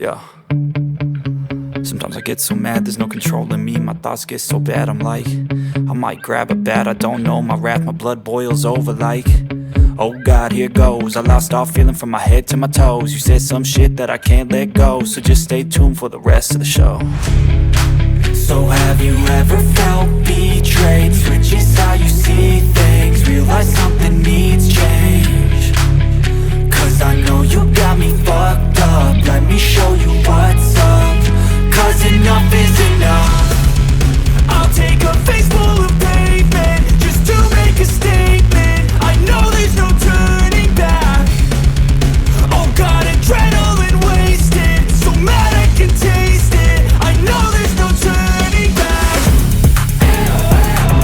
Yeah. Sometimes I get so mad, there's no controlling me. My thoughts get so bad, I'm like, I might grab a bat, I don't know. My wrath, my blood boils over like, oh God, here goes. I lost all feeling from my head to my toes. You said some shit that I can't let go, so just stay tuned for the rest of the show. So have you ever felt betrayed? Switches how you see things, realize something needs change. Cause I know you got me fucked up, let me show you what's up. Cause enough is enough. I'll take a face full of pavement just to make a statement. I know there's no turning back. Oh God, adrenaline wasted, so mad I can taste it. I know there's no turning back.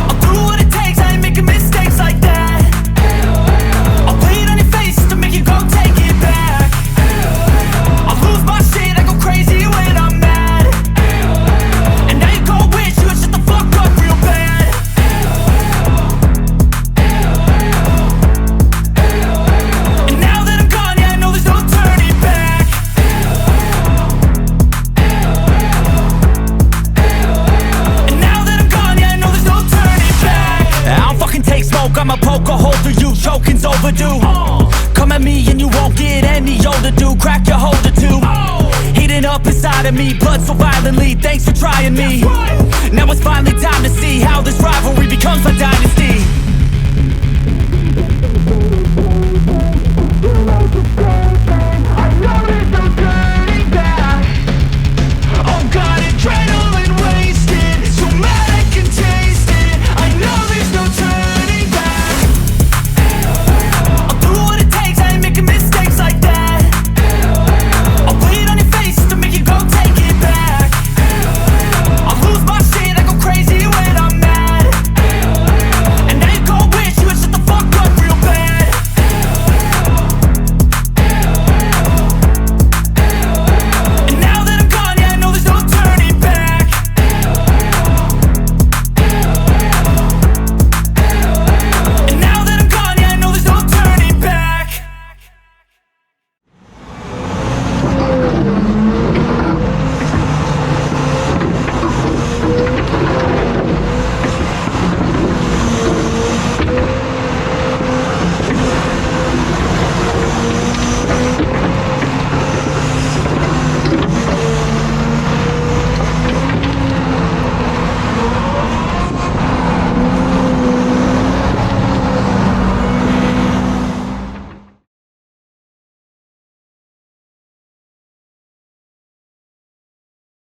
I'll do what it takes, I ain't making mistakes like that. I'll play it on your face to make you go take it back. I'll lose my shit, I go crazy when I'm mad. And now you go wish you would shut the fuck up real bad. And now that I'm gone, yeah, I know there's no turning back. And now that I'm gone, yeah, I know there's no turning back. I don't fucking take smoke, I'ma poke a hole through you, choking's overdue. Come at me and you won't get any older, dude. Crack your holder too. Heating up inside of me, blood so violently. Thanks for trying me. Now it's finally time to see how this rivalry becomes a dynasty.